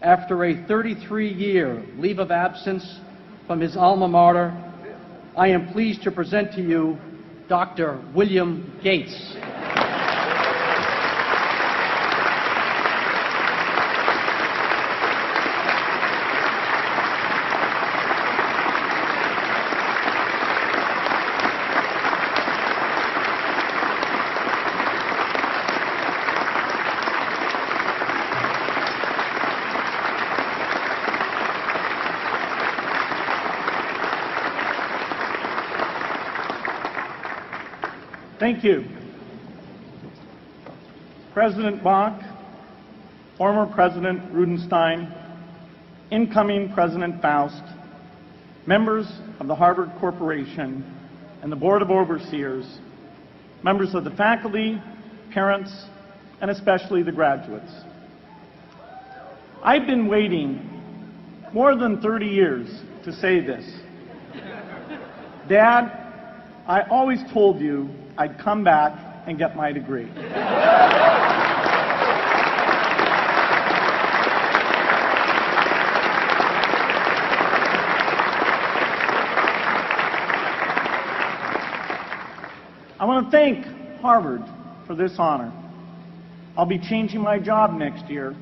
After a 33-year leave of absence from his alma mater, I am pleased to present to you Dr. William Gates. Thank you. President Bach, former President Rudenstein, incoming President Faust, members of the Harvard Corporation and the Board of Overseers, members of the faculty, parents, and especially the graduates. I've been waiting more than 30 years to say this. Dad, I always told you I'd come back and get my degree. I want to thank Harvard for this honor. I'll be changing my job next year,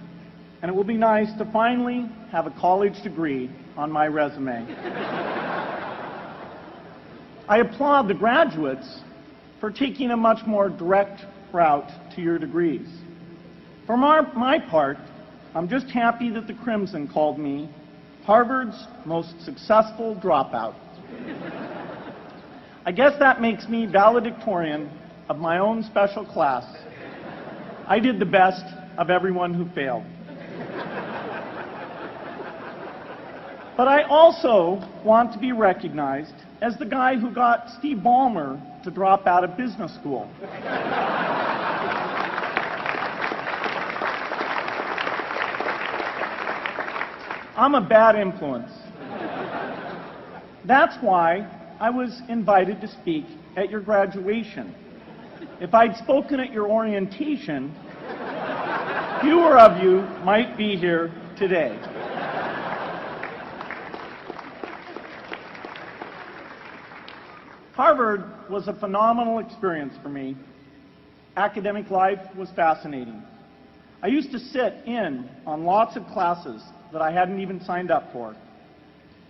and it will be nice to finally have a college degree on my resume. I applaud the graduates for taking a much more direct route to your degrees. For my part, I'm just happy that the Crimson called me Harvard's most successful dropout. I guess that makes me valedictorian of my own special class. I did the best of everyone who failed. But I also want to be recognized as the guy who got Steve Ballmer to drop out of business school. I'm a bad influence. That's why I was invited to speak at your graduation. If I'd spoken at your orientation, fewer of you might be here today. Harvard was a phenomenal experience for me. Academic life was fascinating. I used to sit in on lots of classes that I hadn't even signed up for.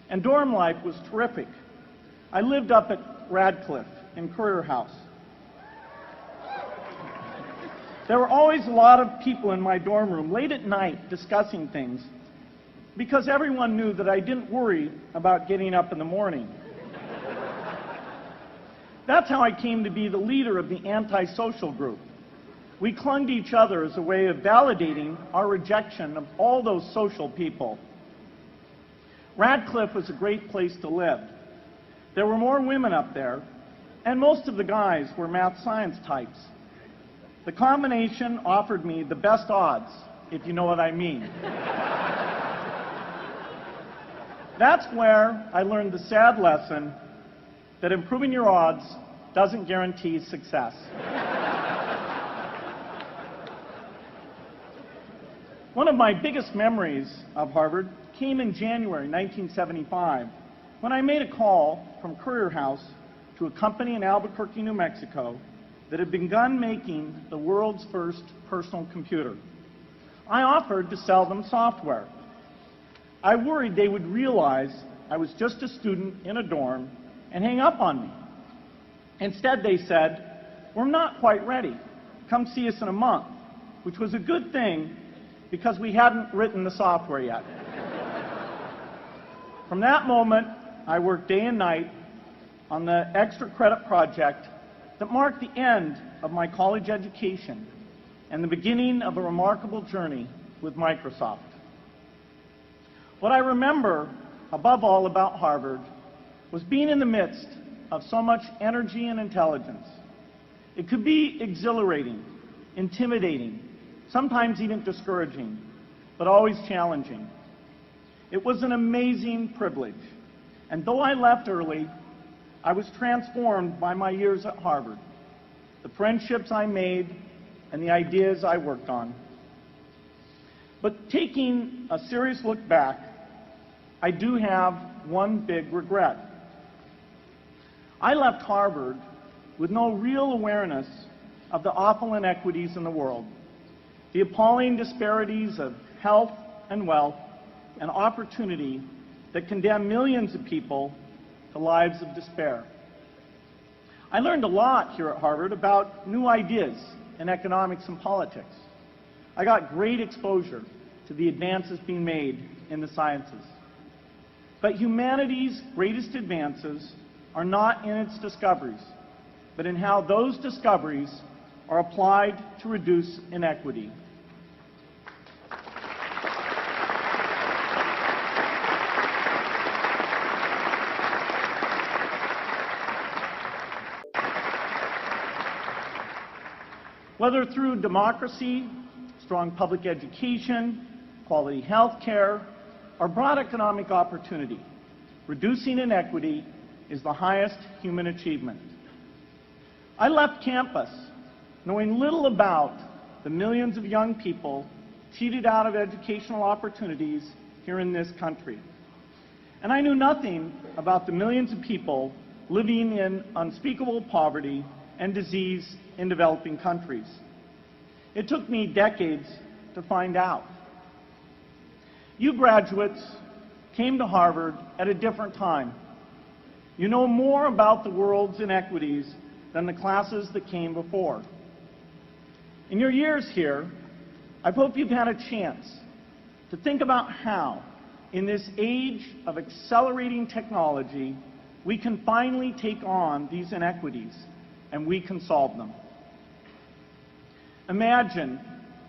And dorm life was terrific. I lived up at Radcliffe in Currier House. There were always a lot of people in my dorm room late at night discussing things because everyone knew that I didn't worry about getting up in the morning. That's how I came to be the leader of the antisocial group. We clung to each other as a way of validating our rejection of all those social people. Radcliffe was a great place to live. There were more women up there, and most of the guys were math science types. The combination offered me the best odds, if you know what I mean. That's where I learned the sad lesson that improving your odds doesn't guarantee success. One of my biggest memories of Harvard came in January 1975 when I made a call from Currier House to a company in Albuquerque, New Mexico that had begun making the world's first personal computer. I offered to sell them software. I worried they would realize I was just a student in a dorm and hang up on me. Instead, they said, "We're not quite ready. Come see us in a month," which was a good thing because we hadn't written the software yet. From that moment, I worked day and night on the extra credit project that marked the end of my college education and the beginning of a remarkable journey with Microsoft. What I remember above all about Harvard was being in the midst of so much energy and intelligence. It could be exhilarating, intimidating, sometimes even discouraging, but always challenging. It was an amazing privilege, and though I left early, I was transformed by my years at Harvard, the friendships I made, and the ideas I worked on. But taking a serious look back, I do have one big regret. I left Harvard with no real awareness of the awful inequities in the world, the appalling disparities of health and wealth and opportunity that condemn millions of people to lives of despair. I learned a lot here at Harvard about new ideas in economics and politics. I got great exposure to the advances being made in the sciences. But humanity's greatest advances are not in its discoveries, but in how those discoveries are applied to reduce inequity. Whether through democracy, strong public education, quality health care, or broad economic opportunity, reducing inequity is the highest human achievement. I left campus knowing little about the millions of young people cheated out of educational opportunities here in this country. And I knew nothing about the millions of people living in unspeakable poverty and disease in developing countries. It took me decades to find out. You graduates came to Harvard at a different time. You know more about the world's inequities than the classes that came before. In your years here, I hope you've had a chance to think about how, in this age of accelerating technology, we can finally take on these inequities and we can solve them. Imagine,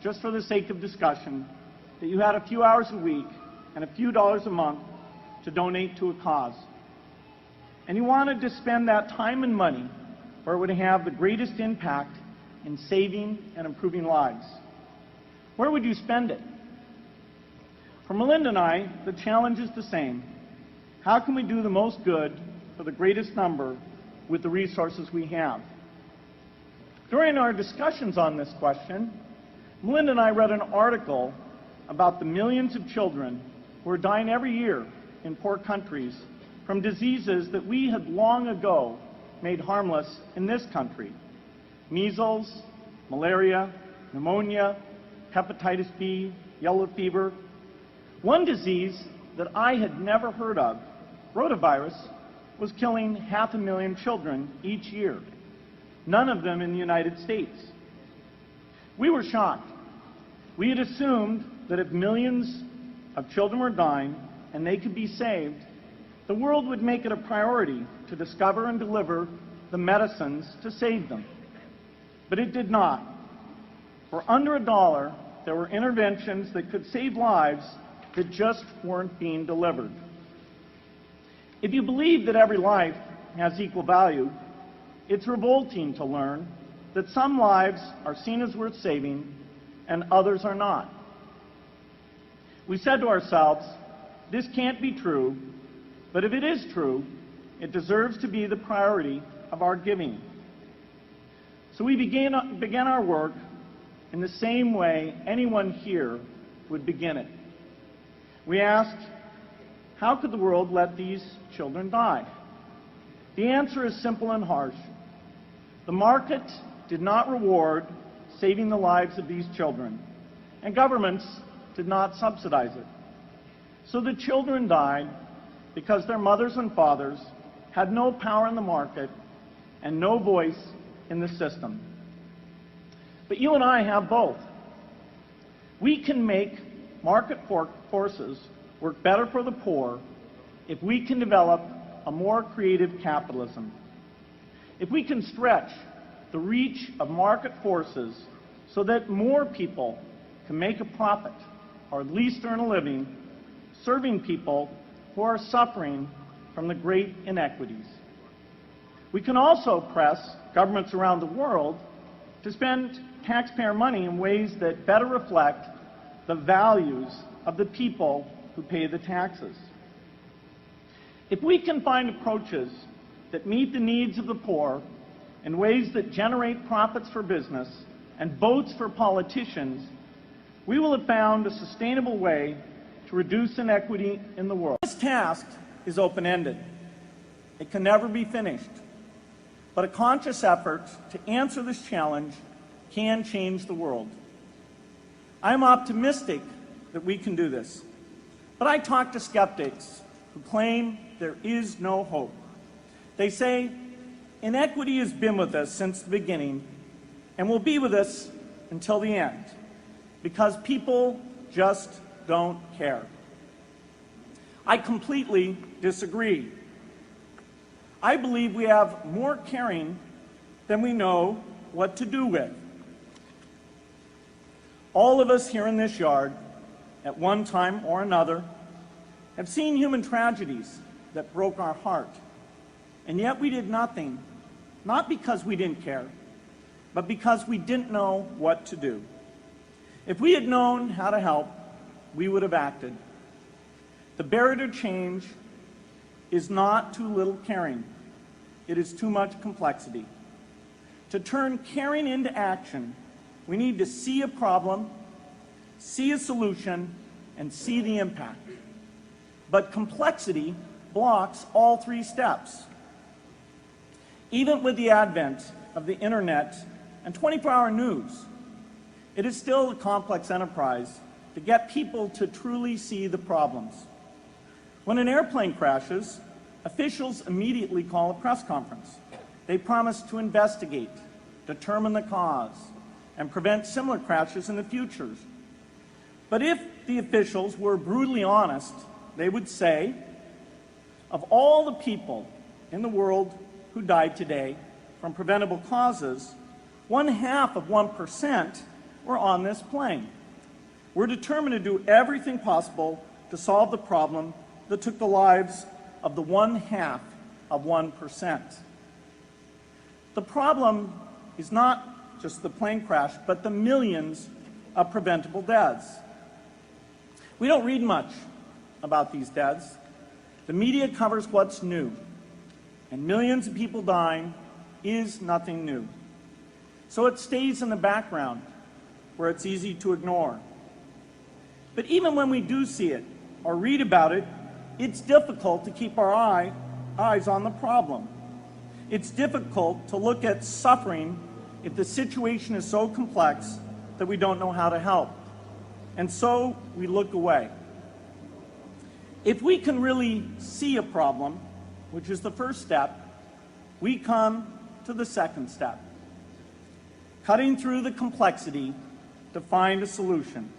just for the sake of discussion, that you had a few hours a week and a few dollars a month to donate to a cause. And you wanted to spend that time and money where it would have the greatest impact in saving and improving lives. Where would you spend it? For Melinda and I, the challenge is the same. How can we do the most good for the greatest number with the resources we have? During our discussions on this question, Melinda and I read an article about the millions of children who are dying every year in poor countries from diseases that we had long ago made harmless in this country: measles, malaria, pneumonia, hepatitis B, yellow fever. One disease that I had never heard of, rotavirus, was killing 500,000 children each year, none of them in the United States. We were shocked. We had assumed that if millions of children were dying and they could be saved, the world would make it a priority to discover and deliver the medicines to save them. But it did not. For under $1, there were interventions that could save lives that just weren't being delivered. If you believe that every life has equal value, it's revolting to learn that some lives are seen as worth saving and others are not. We said to ourselves, this can't be true, but if it is true, it deserves to be the priority of our giving. So we began our work in the same way anyone here would begin it. We asked, how could the world let these children die? The answer is simple and harsh. The market did not reward saving the lives of these children, and governments did not subsidize it. So the children died because their mothers and fathers had no power in the market and no voice in the system. But you and I have both. We can make market forces work better for the poor if we can develop a more creative capitalism. If we can stretch the reach of market forces so that more people can make a profit or at least earn a living serving people who are suffering from the great inequities. We can also press governments around the world to spend taxpayer money in ways that better reflect the values of the people who pay the taxes. If we can find approaches that meet the needs of the poor in ways that generate profits for business and votes for politicians, we will have found a sustainable way to reduce inequity in the world. This task is open-ended. It can never be finished. But a conscious effort to answer this challenge can change the world. I am optimistic that we can do this. But I talk to skeptics who claim there is no hope. They say, inequity has been with us since the beginning and will be with us until the end, because people just don't care. I completely disagree. I believe we have more caring than we know what to do with. All of us here in this yard, at one time or another, have seen human tragedies that broke our heart. And yet we did nothing, not because we didn't care, but because we didn't know what to do. If we had known how to help, we would have acted. The barrier to change is not too little caring. It is too much complexity. To turn caring into action, we need to see a problem, see a solution, and see the impact. But complexity blocks all three steps. Even with the advent of the internet and 24-hour news, it is still a complex enterprise to get people to truly see the problems. When an airplane crashes, officials immediately call a press conference. They promise to investigate, determine the cause, and prevent similar crashes in the future. But if the officials were brutally honest, they would say, of all the people in the world who died today from preventable causes, 0.5% were on this plane. We're determined to do everything possible to solve the problem that took the lives of the 0.5%. The problem is not just the plane crash, but the millions of preventable deaths. We don't read much about these deaths. The media covers what's new, and millions of people dying is nothing new. So it stays in the background where it's easy to ignore. But even when we do see it or read about it, it's difficult to keep our eyes on the problem. It's difficult to look at suffering if the situation is so complex that we don't know how to help. And so we look away. If we can really see a problem, which is the first step, we come to the second step, cutting through the complexity to find a solution.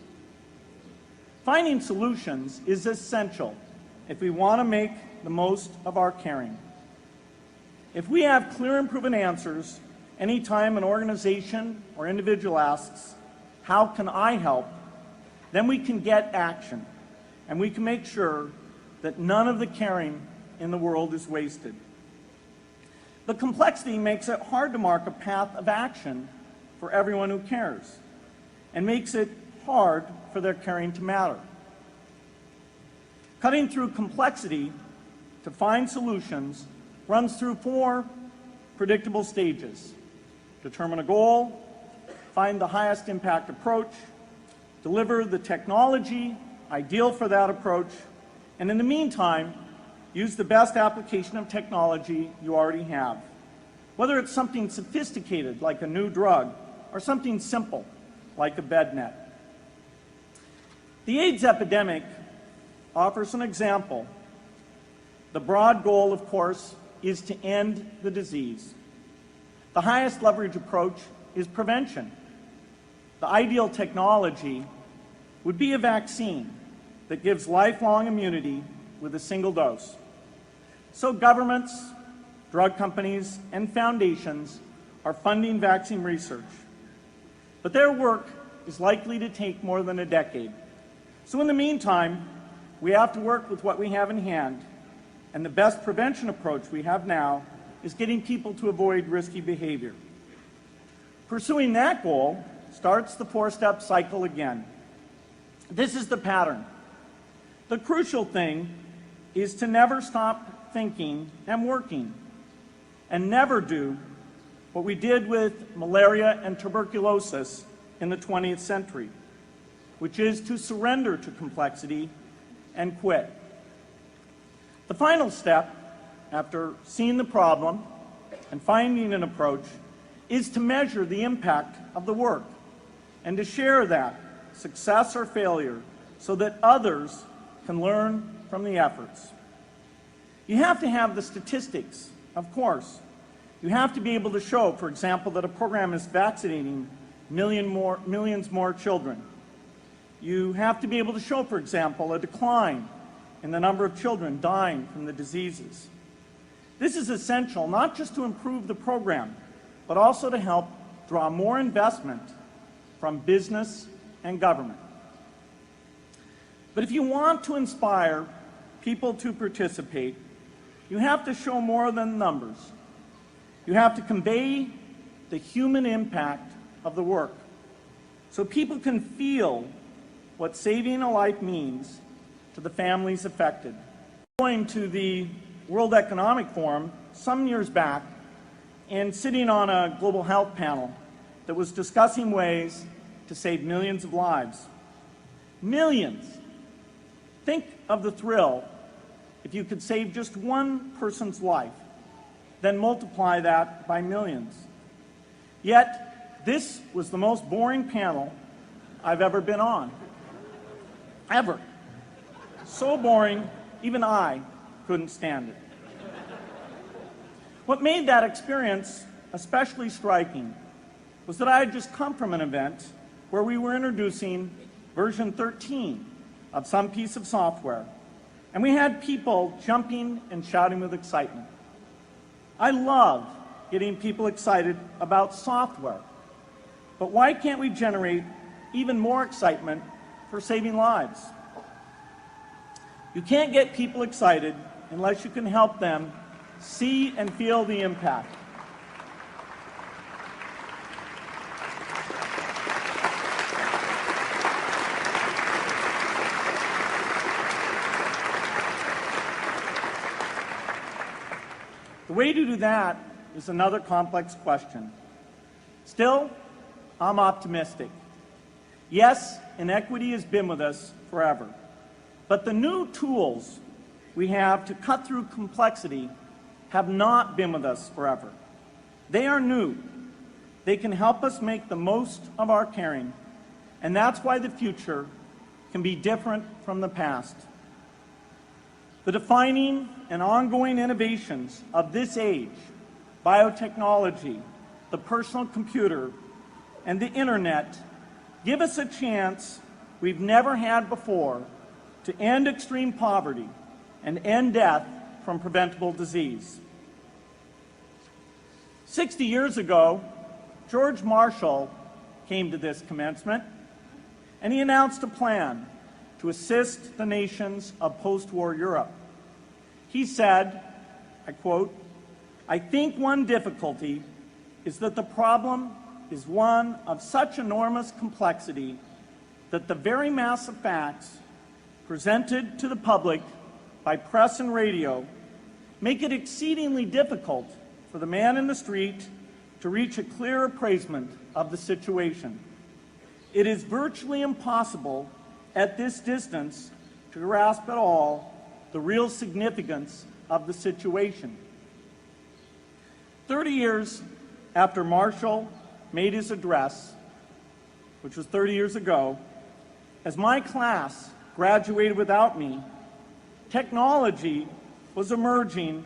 Finding solutions is essential if we want to make the most of our caring. If we have clear and proven answers anytime an organization or individual asks, how can I help? Then we can get action, and we can make sure that none of the caring in the world is wasted. The complexity makes it hard to mark a path of action for everyone who cares, and makes it hard for their caring to matter. Cutting through complexity to find solutions runs through 4 predictable stages: determine a goal, find the highest impact approach, deliver the technology ideal for that approach, and in the meantime, use the best application of technology you already have. Whether it's something sophisticated like a new drug or something simple like a bed net. The AIDS epidemic offers an example. The broad goal, of course, is to end the disease. The highest leverage approach is prevention. The ideal technology would be a vaccine that gives lifelong immunity with a single dose. So governments, drug companies, and foundations are funding vaccine research. But their work is likely to take more than a decade. So in the meantime, we have to work with what we have in hand, and the best prevention approach we have now is getting people to avoid risky behavior. Pursuing that goal starts the 4-step cycle again. This is the pattern. The crucial thing is to never stop thinking and working, and never do what we did with malaria and tuberculosis in the 20th century. which is to surrender to complexity and quit. The final step, after seeing the problem and finding an approach, is to measure the impact of the work and to share that, success or failure, so that others can learn from the efforts. You have to have the statistics, of course. You have to be able to show, for example, that a program is vaccinating millions more children. You have to be able to show, for example, a decline in the number of children dying from the diseases. This is essential not just to improve the program, but also to help draw more investment from business and government. But if you want to inspire people to participate, you have to show more than numbers. You have to convey the human impact of the work so people can feel what saving a life means to the families affected. Going to the World Economic Forum some years back and sitting on a global health panel that was discussing ways to save millions of lives. Millions! Think of the thrill if you could save just one person's life, then multiply that by millions. Yet, this was the most boring panel I've ever been on. Ever. So boring, even I couldn't stand it. What made that experience especially striking was that I had just come from an event where we were introducing version 13 of some piece of software, and we had people jumping and shouting with excitement. I love getting people excited about software, but why can't we generate even more excitement for saving lives? You can't get people excited unless you can help them see and feel the impact. The way to do that is another complex question. Still, I'm optimistic. Yes, inequity has been with us forever, but the new tools we have to cut through complexity have not been with us forever. They are new. They can help us make the most of our caring, and that's why the future can be different from the past. The defining and ongoing innovations of this age, biotechnology, the personal computer, and the internet, give us a chance we've never had before to end extreme poverty and end death from preventable disease. 60 years ago, George Marshall came to this commencement, and he announced a plan to assist the nations of post-war Europe. He said, I quote, "I think one difficulty is that the problem is one of such enormous complexity that the very mass of facts presented to the public by press and radio make it exceedingly difficult for the man in the street to reach a clear appraisement of the situation. It is virtually impossible at this distance to grasp at all the real significance of the situation." 30 years after Marshall made his address, which was 30 years ago, as my class graduated without me, technology was emerging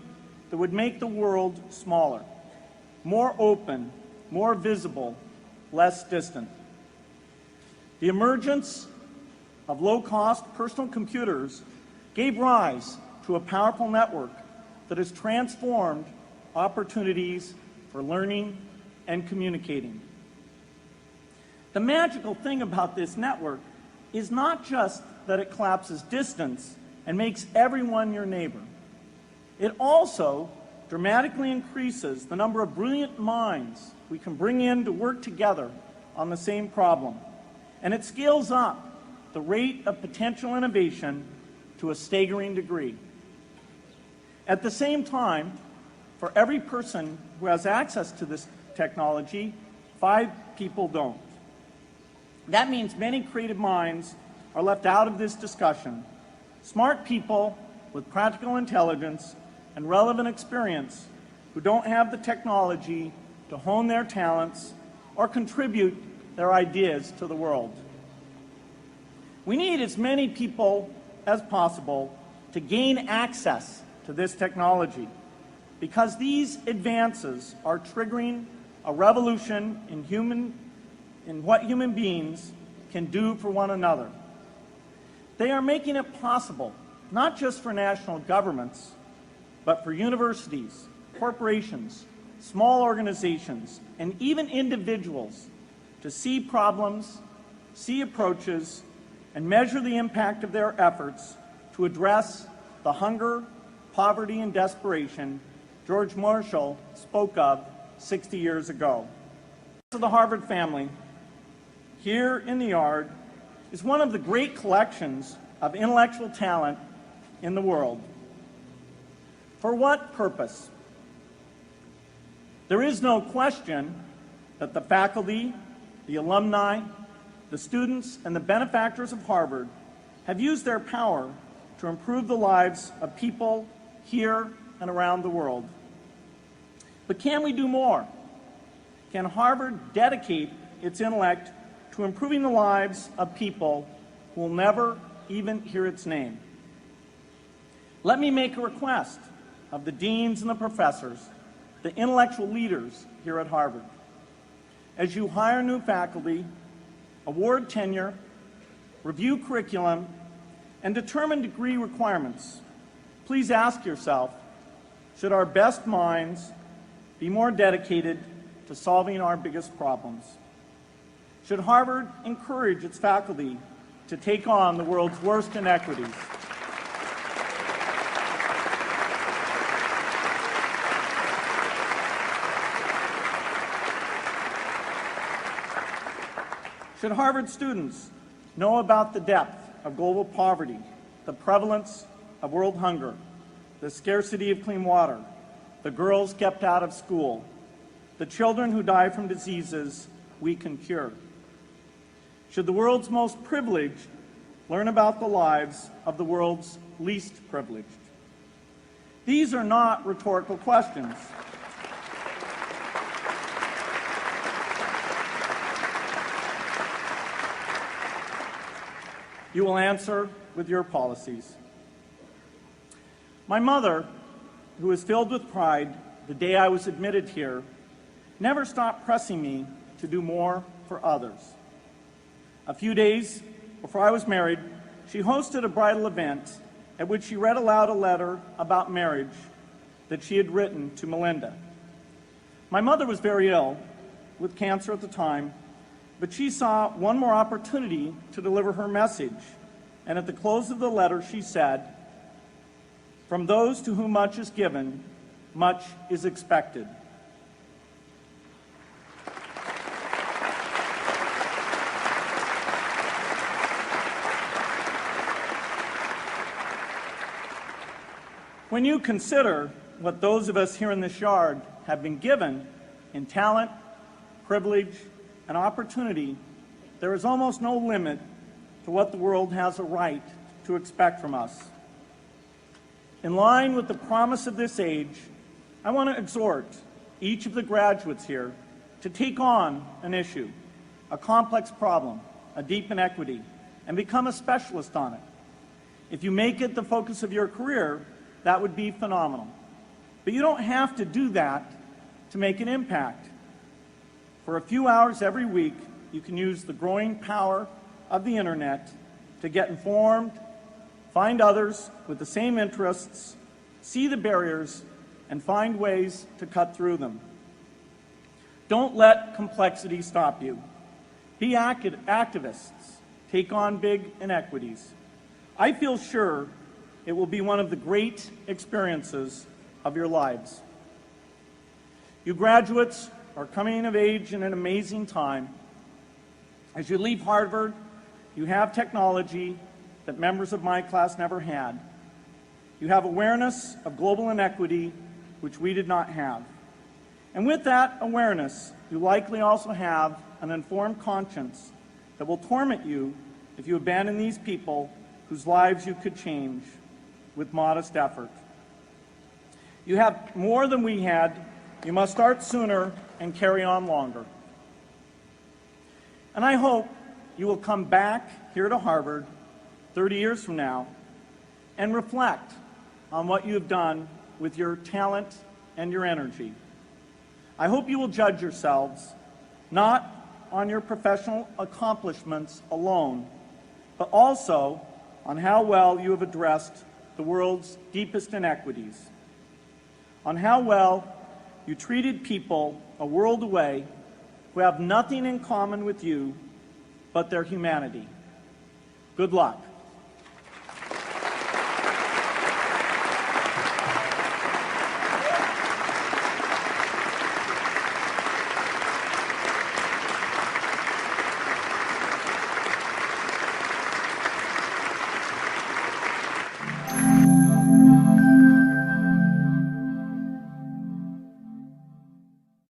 that would make the world smaller, more open, more visible, less distant. The emergence of low-cost personal computers gave rise to a powerful network that has transformed opportunities for learning and communicating. The magical thing about this network is not just that it collapses distance and makes everyone your neighbor. It also dramatically increases the number of brilliant minds we can bring in to work together on the same problem. And it scales up the rate of potential innovation to a staggering degree. At the same time, for every person who has access to this technology, 5 people don't. That means many creative minds are left out of this discussion. Smart people with practical intelligence and relevant experience who don't have the technology to hone their talents or contribute their ideas to the world. We need as many people as possible to gain access to this technology because these advances are triggering a revolution in what human beings can do for one another. They are making it possible, not just for national governments, but for universities, corporations, small organizations, and even individuals to see problems, see approaches, and measure the impact of their efforts to address the hunger, poverty, and desperation George Marshall spoke of 60 years ago. To the Harvard family, here in the yard, is one of the great collections of intellectual talent in the world. For what purpose? There is no question that the faculty, the alumni, the students, and the benefactors of Harvard have used their power to improve the lives of people here and around the world. But can we do more? Can Harvard dedicate its intellect to improving the lives of people who will never even hear its name? Let me make a request of the deans and the professors, the intellectual leaders here at Harvard. As you hire new faculty, award tenure, review curriculum, and determine degree requirements, please ask yourself, should our best minds be more dedicated to solving our biggest problems? Should Harvard encourage its faculty to take on the world's worst inequities? Should Harvard students know about the depth of global poverty, the prevalence of world hunger, the scarcity of clean water, the girls kept out of school, the children who die from diseases we can cure? Should the world's most privileged learn about the lives of the world's least privileged? These are not rhetorical questions. You will answer with your policies. My mother, who was filled with pride the day I was admitted here, never stopped pressing me to do more for others. A few days before I was married, she hosted a bridal event at which she read aloud a letter about marriage that she had written to Melinda. My mother was very ill, with cancer at the time, but she saw one more opportunity to deliver her message, and at the close of the letter she said, "From those to whom much is given, much is expected." When you consider what those of us here in this yard have been given in talent, privilege, and opportunity, there is almost no limit to what the world has a right to expect from us. In line with the promise of this age, I want to exhort each of the graduates here to take on an issue, a complex problem, a deep inequity, and become a specialist on it. If you make it the focus of your career, that would be phenomenal. But you don't have to do that to make an impact. For a few hours every week, you can use the growing power of the internet to get informed, find others with the same interests, see the barriers, and find ways to cut through them. Don't let complexity stop you. Be activists. Take on big inequities. I feel sure it will be one of the great experiences of your lives. You graduates are coming of age in an amazing time. As you leave Harvard, you have technology that members of my class never had. You have awareness of global inequity, which we did not have. And with that awareness, you likely also have an informed conscience that will torment you if you abandon these people whose lives you could change with modest effort. You have more than we had. You must start sooner and carry on longer. And I hope you will come back here to Harvard 30 years from now and reflect on what you have done with your talent and your energy. I hope you will judge yourselves not on your professional accomplishments alone, but also on how well you have addressed the world's deepest inequities, on how well you treated people a world away who have nothing in common with you but their humanity. Good luck.